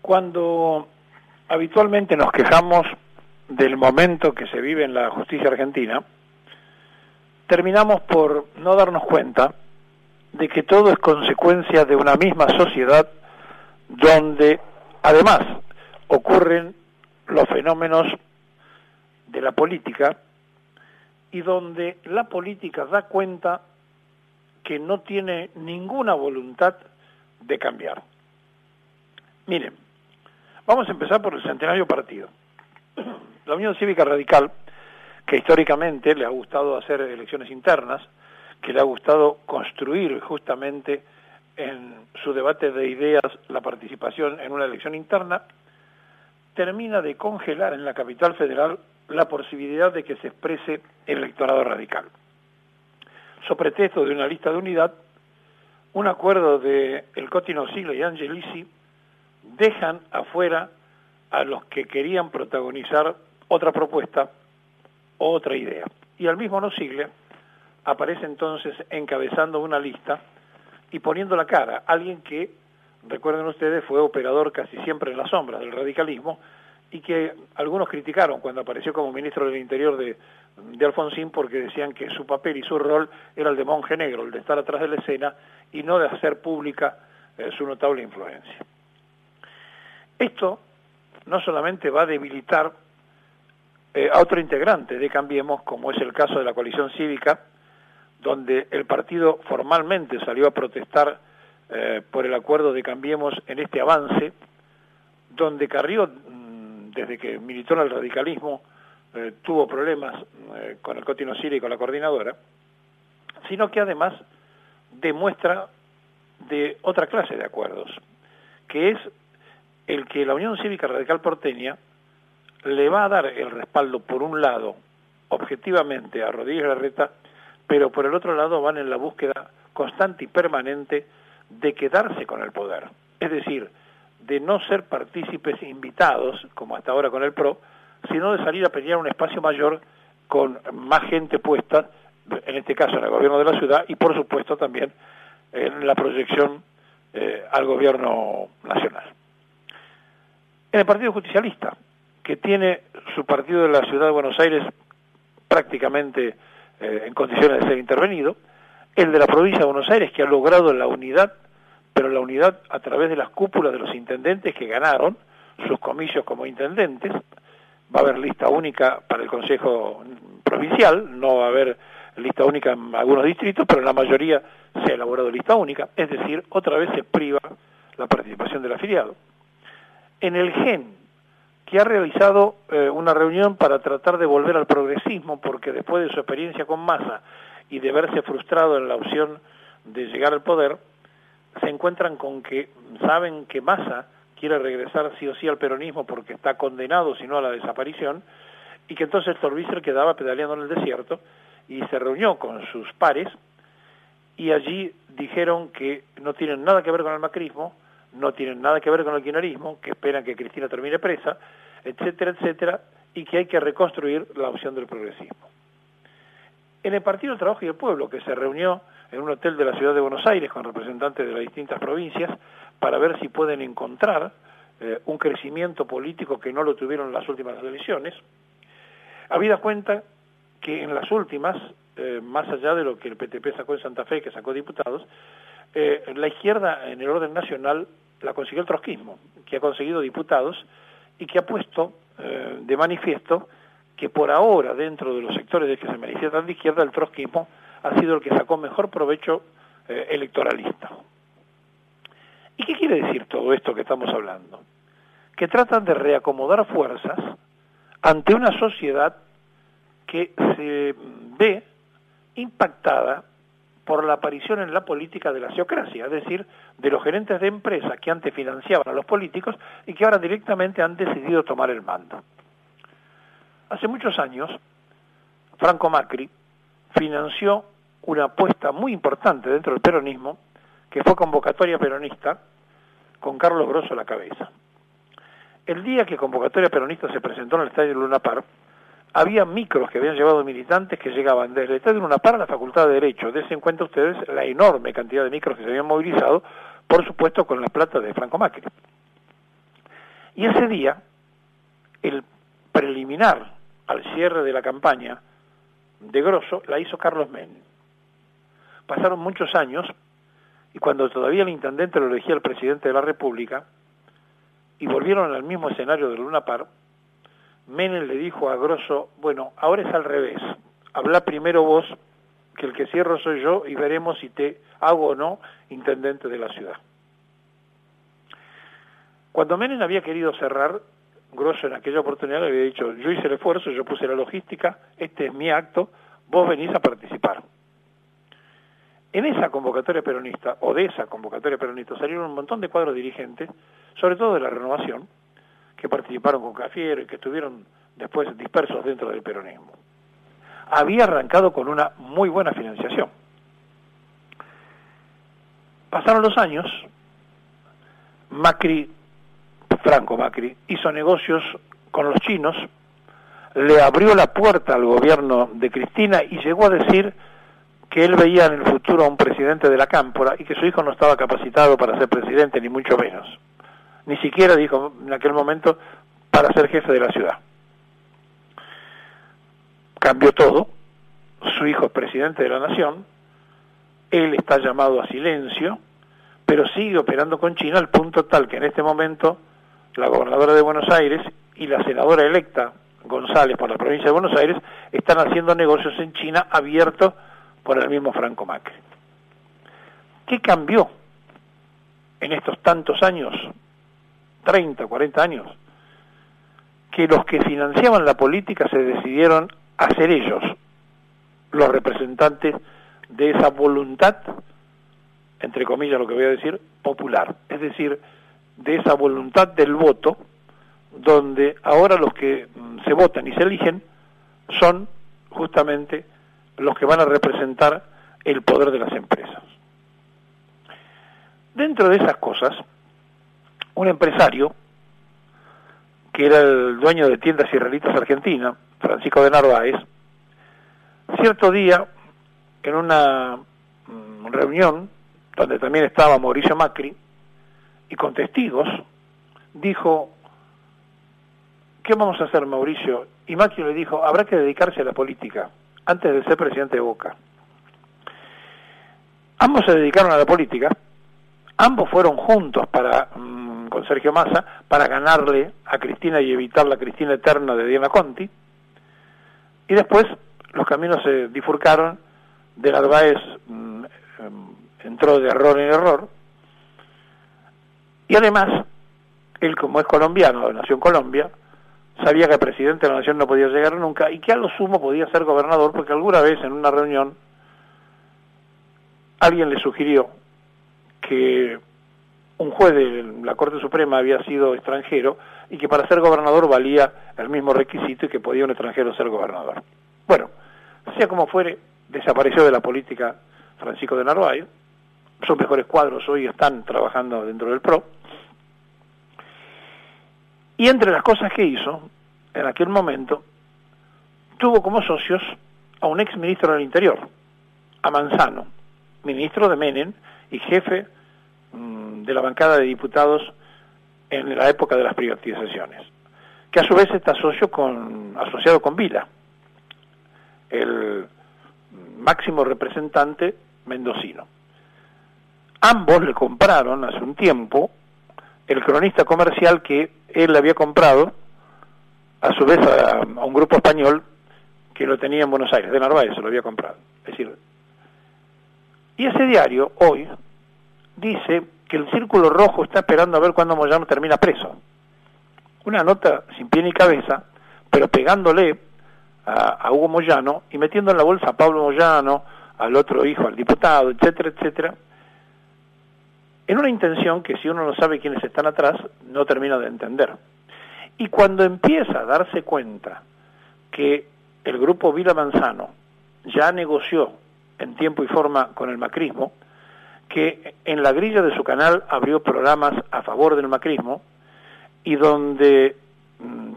Cuando habitualmente nos quejamos del momento que se vive en la justicia argentina, terminamos por no darnos cuenta de que todo es consecuencia de una misma sociedad donde además ocurren los fenómenos de la política y donde la política da cuenta que no tiene ninguna voluntad de cambiar. Miren, vamos a empezar por el centenario partido. La Unión Cívica Radical, que históricamente le ha gustado hacer elecciones internas, que le ha gustado construir justamente en su debate de ideas la participación en una elección interna, termina de congelar en la capital federal la posibilidad de que se exprese el electorado radical. So pretexto de una lista de unidad, un acuerdo de El Coti Nosiglia y Angelici dejan afuera a los que querían protagonizar otra propuesta o otra idea. Y al mismo Nosiglia aparece entonces encabezando una lista y poniendo la cara, alguien que, recuerden ustedes, fue operador casi siempre en las sombras del radicalismo y que algunos criticaron cuando apareció como ministro del Interior de Alfonsín porque decían que su papel y su rol era el de monje negro, el de estar atrás de la escena y no de hacer pública su notable influencia. Esto no solamente va a debilitar a otro integrante de Cambiemos, como es el caso de la coalición cívica, donde el partido formalmente salió a protestar por el acuerdo de Cambiemos en este avance, donde Carrió, desde que militó en el radicalismo, tuvo problemas con el Coti Nosiglia y con la coordinadora, sino que además demuestra de otra clase de acuerdos, que es el que la Unión Cívica Radical porteña le va a dar el respaldo, por un lado, objetivamente a Rodríguez Larreta, pero por el otro lado van en la búsqueda constante y permanente de quedarse con el poder. Es decir, de no ser partícipes invitados, como hasta ahora con el PRO, sino de salir a pelear un espacio mayor con más gente puesta, en este caso en el gobierno de la ciudad, y por supuesto también en la proyección al gobierno nacional. En el Partido Justicialista, que tiene su partido de la ciudad de Buenos Aires prácticamente en condiciones de ser intervenido, el de la provincia de Buenos Aires, que ha logrado la unidad, pero la unidad a través de las cúpulas de los intendentes que ganaron sus comicios como intendentes. Va a haber lista única para el Consejo Provincial, no va a haber lista única en algunos distritos, pero en la mayoría se ha elaborado lista única, es decir, otra vez se priva la participación del afiliado. En el GEN, que ha realizado una reunión para tratar de volver al progresismo, porque después de su experiencia con Massa y de verse frustrado en la opción de llegar al poder, se encuentran con que saben que Massa quiere regresar sí o sí al peronismo porque está condenado, si no a la desaparición, y que entonces Stolbizer quedaba pedaleando en el desierto, y se reunió con sus pares, y allí dijeron que no tienen nada que ver con el macrismo, no tienen nada que ver con el kirchnerismo, que esperan que Cristina termine presa, etcétera, etcétera, y que hay que reconstruir la opción del progresismo. En el Partido del Trabajo y el Pueblo, que se reunió en un hotel de la ciudad de Buenos Aires con representantes de las distintas provincias para ver si pueden encontrar un crecimiento político que no lo tuvieron en las últimas elecciones, habida cuenta que en las últimas, más allá de lo que el PTP sacó en Santa Fe, que sacó diputados, la izquierda en el orden nacional la consiguió el trotskismo, que ha conseguido diputados y que ha puesto de manifiesto que por ahora, dentro de los sectores de que se manifiestan de izquierda, el trotskismo ha sido el que sacó mejor provecho electoralista. ¿Y qué quiere decir todo esto que estamos hablando? Que tratan de reacomodar fuerzas ante una sociedad que se ve impactada por la aparición en la política de la sociocracia, es decir, de los gerentes de empresas que antes financiaban a los políticos y que ahora directamente han decidido tomar el mando. Hace muchos años, Franco Macri financió una apuesta muy importante dentro del peronismo, que fue Convocatoria Peronista, con Carlos Grosso a la cabeza. El día que Convocatoria Peronista se presentó en el Estadio Luna Park, había micros que habían llevado militantes que llegaban desde el Estadio Luna Park a la Facultad de Derecho. Dense en cuenta ustedes la enorme cantidad de micros que se habían movilizado, por supuesto con la plata de Franco Macri. Y ese día, el preliminar al cierre de la campaña de Grosso la hizo Carlos Menem. Pasaron muchos años, y cuando todavía el intendente lo elegía el presidente de la República, y volvieron al mismo escenario del Luna Park, Menem le dijo a Grosso, bueno, ahora es al revés, habla primero vos, que el que cierro soy yo, y veremos si te hago o no intendente de la ciudad. Cuando Menem había querido cerrar, Grosso en aquella oportunidad le había dicho, yo hice el esfuerzo, yo puse la logística, este es mi acto, vos venís a participar. En esa convocatoria peronista, o de esa convocatoria peronista, salieron un montón de cuadros dirigentes, sobre todo de la Renovación, que participaron con Cafiero y que estuvieron después dispersos dentro del peronismo. Había arrancado con una muy buena financiación. Pasaron los años, Franco Macri, hizo negocios con los chinos, le abrió la puerta al gobierno de Cristina y llegó a decir que él veía en el futuro a un presidente de la Cámpora y que su hijo no estaba capacitado para ser presidente, ni mucho menos. Ni siquiera, dijo en aquel momento, para ser jefe de la ciudad. Cambió todo, su hijo es presidente de la Nación, él está llamado a silencio, pero sigue operando con China al punto tal que en este momento la gobernadora de Buenos Aires y la senadora electa González por la provincia de Buenos Aires están haciendo negocios en China abiertos por el mismo Franco Macri. ¿Qué cambió en estos tantos años, 30, 40 años? Que los que financiaban la política se decidieron a ser ellos los representantes de esa voluntad, entre comillas lo que voy a decir, popular, es decir, de esa voluntad del voto, donde ahora los que se votan y se eligen son justamente los que van a representar el poder de las empresas. Dentro de esas cosas, un empresario, que era el dueño de Tiendas Israelitas Argentina, Francisco de Narváez, cierto día, en una reunión, donde también estaba Mauricio Macri, y con testigos, dijo, ¿qué vamos a hacer, Mauricio? Y Macri le dijo, habrá que dedicarse a la política, antes de ser presidente de Boca. Ambos se dedicaron a la política, ambos fueron juntos con Sergio Massa para ganarle a Cristina y evitar la Cristina eterna de Diana Conti, y después los caminos se bifurcaron, de Narváez entró de error en error, y además, él como es colombiano, nació en Colombia, sabía que el presidente de la nación no podía llegar nunca y que a lo sumo podía ser gobernador, porque alguna vez en una reunión alguien le sugirió que un juez de la Corte Suprema había sido extranjero y que para ser gobernador valía el mismo requisito y que podía un extranjero ser gobernador. Bueno, sea como fuere, desapareció de la política Francisco de Narváez, sus mejores cuadros hoy están trabajando dentro del PRO, y entre las cosas que hizo, en aquel momento, tuvo como socios a un ex ministro del Interior, a Manzano, ministro de Menem y jefe de la bancada de diputados en la época de las privatizaciones, que a su vez está asociado con Vila, el máximo representante mendocino. Ambos le compraron hace un tiempo el cronista comercial que él le había comprado, a su vez a un grupo español que lo tenía en Buenos Aires, de Narváez se lo había comprado. Es decir, y ese diario hoy dice que el Círculo Rojo está esperando a ver cuándo Moyano termina preso. Una nota sin pie ni cabeza, pero pegándole a Hugo Moyano y metiendo en la bolsa a Pablo Moyano, al otro hijo, al diputado, etcétera, etcétera, en una intención que si uno no sabe quiénes están atrás, no termina de entender. Y cuando empieza a darse cuenta que el grupo Vila Manzano ya negoció en tiempo y forma con el macrismo, que en la grilla de su canal abrió programas a favor del macrismo, y donde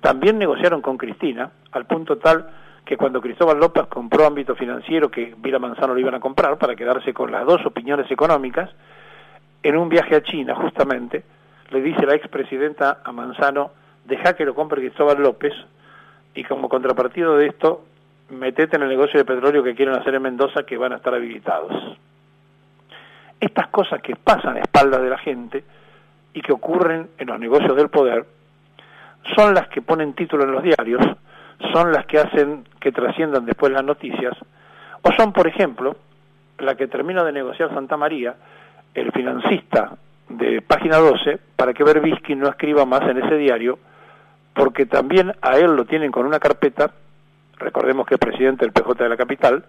también negociaron con Cristina, al punto tal que cuando Cristóbal López compró Ámbito Financiero, que Vila Manzano lo iban a comprar para quedarse con las dos opiniones económicas, en un viaje a China justamente, le dice la expresidenta a Manzano, deja que lo compre Cristóbal López, y como contrapartido de esto, metete en el negocio de petróleo que quieren hacer en Mendoza, que van a estar habilitados. Estas cosas que pasan a espaldas de la gente y que ocurren en los negocios del poder son las que ponen título en los diarios, son las que hacen que trasciendan después las noticias, o son, por ejemplo, la que termina de negociar Santa María, el financista de Página 12, para que Berbisky no escriba más en ese diario, porque también a él lo tienen con una carpeta, recordemos que es presidente del PJ de la capital,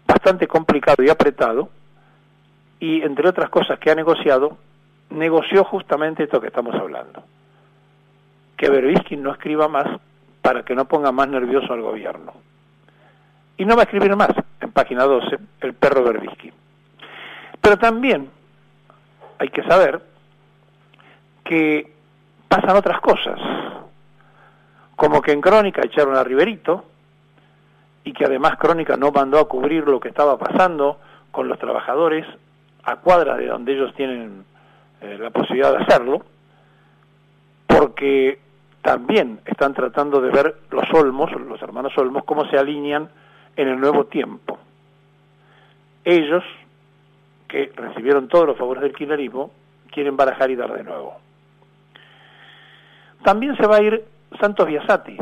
bastante complicado y apretado, y entre otras cosas que ha negociado, negoció justamente esto que estamos hablando, que Berbisky no escriba más para que no ponga más nervioso al gobierno. Y no va a escribir más en Página 12 el perro Berbisky. Pero también hay que saber que pasan otras cosas, como que en Crónica echaron a Riverito, y que además Crónica no mandó a cubrir lo que estaba pasando con los trabajadores a cuadras de donde ellos tienen la posibilidad de hacerlo, porque también están tratando de ver los Olmos, los hermanos Olmos, cómo se alinean en el nuevo tiempo. Ellos, que recibieron todos los favores del kirchnerismo, quieren barajar y dar de nuevo. También se va a ir Santos Biasati,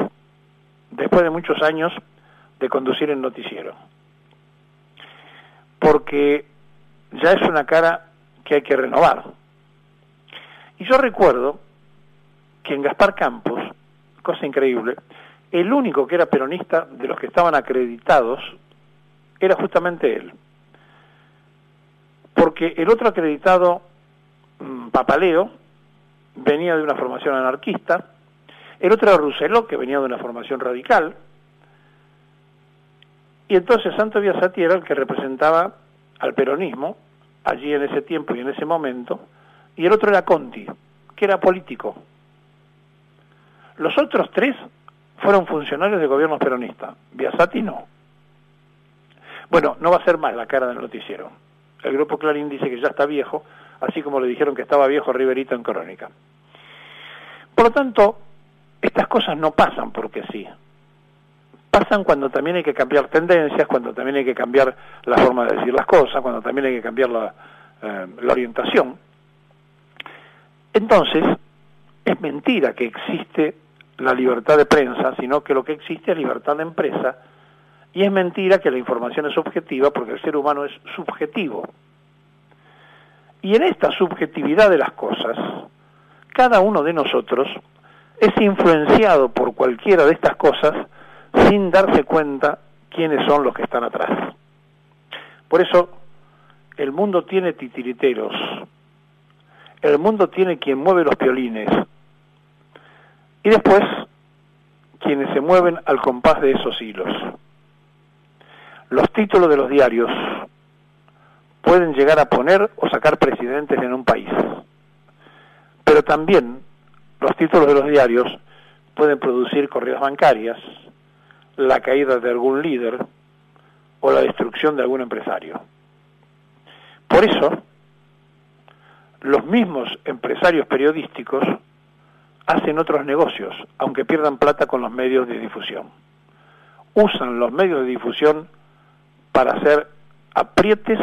después de muchos años de conducir el noticiero, porque ya es una cara que hay que renovar. Y yo recuerdo que en Gaspar Campos, cosa increíble, el único que era peronista de los que estaban acreditados era justamente él. Porque el otro acreditado, Papaleo, venía de una formación anarquista, el otro era Rousselot, que venía de una formación radical, y entonces Santos Biasati era el que representaba al peronismo, allí en ese tiempo y en ese momento, y el otro era Conti, que era político. Los otros tres fueron funcionarios de gobiernos peronistas, Biasati no. Bueno, no va a ser más la cara del noticiero. El Grupo Clarín dice que ya está viejo, así como le dijeron que estaba viejo Riverito en Crónica. Por lo tanto, estas cosas no pasan porque sí. Pasan cuando también hay que cambiar tendencias, cuando también hay que cambiar la forma de decir las cosas, cuando también hay que cambiar la orientación. Entonces, es mentira que existe la libertad de prensa, sino que lo que existe es libertad de empresa, y es mentira que la información es subjetiva, porque el ser humano es subjetivo. Y en esta subjetividad de las cosas, cada uno de nosotros es influenciado por cualquiera de estas cosas sin darse cuenta quiénes son los que están atrás. Por eso, el mundo tiene titiriteros, el mundo tiene quien mueve los violines, y después quienes se mueven al compás de esos hilos. Los títulos de los diarios pueden llegar a poner o sacar presidentes en un país, pero también los títulos de los diarios pueden producir corridas bancarias, la caída de algún líder o la destrucción de algún empresario. Por eso, los mismos empresarios periodísticos hacen otros negocios, aunque pierdan plata con los medios de difusión. Usan los medios de difusión para hacer aprietes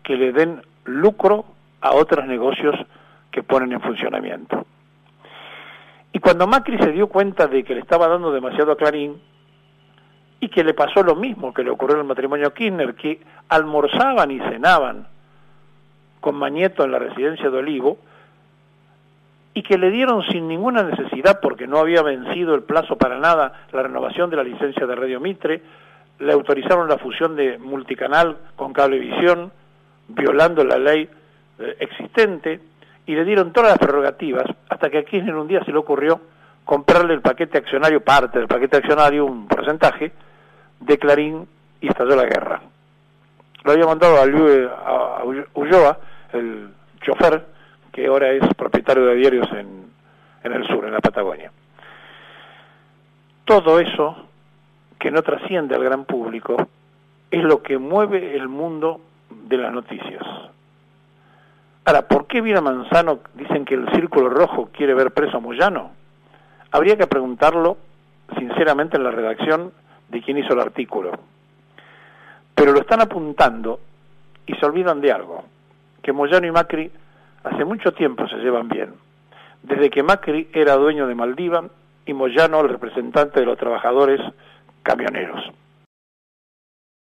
que le den lucro a otros negocios que ponen en funcionamiento. Y cuando Macri se dio cuenta de que le estaba dando demasiado a Clarín, y que le pasó lo mismo que le ocurrió en el matrimonio Kirchner, que almorzaban y cenaban con Mañeto en la residencia de Olivo, y que le dieron sin ninguna necesidad, porque no había vencido el plazo para nada, la renovación de la licencia de Radio Mitre, le autorizaron la fusión de Multicanal con Cablevisión, violando la ley existente, y le dieron todas las prerrogativas, hasta que a Kirchner un día se le ocurrió comprarle el paquete accionario, parte del paquete accionario, un porcentaje, de Clarín, y estalló la guerra. Lo había mandado a Ulloa, el chofer, que ahora es propietario de diarios en el sur, en la Patagonia. Todo eso, que no trasciende al gran público, es lo que mueve el mundo de las noticias. Ahora, ¿por qué Vila Manzano dicen que el Círculo Rojo quiere ver preso a Moyano? Habría que preguntarlo sinceramente en la redacción de quien hizo el artículo. Pero lo están apuntando y se olvidan de algo, que Moyano y Macri hace mucho tiempo se llevan bien, desde que Macri era dueño de Maldiva y Moyano el representante de los trabajadores camioneros.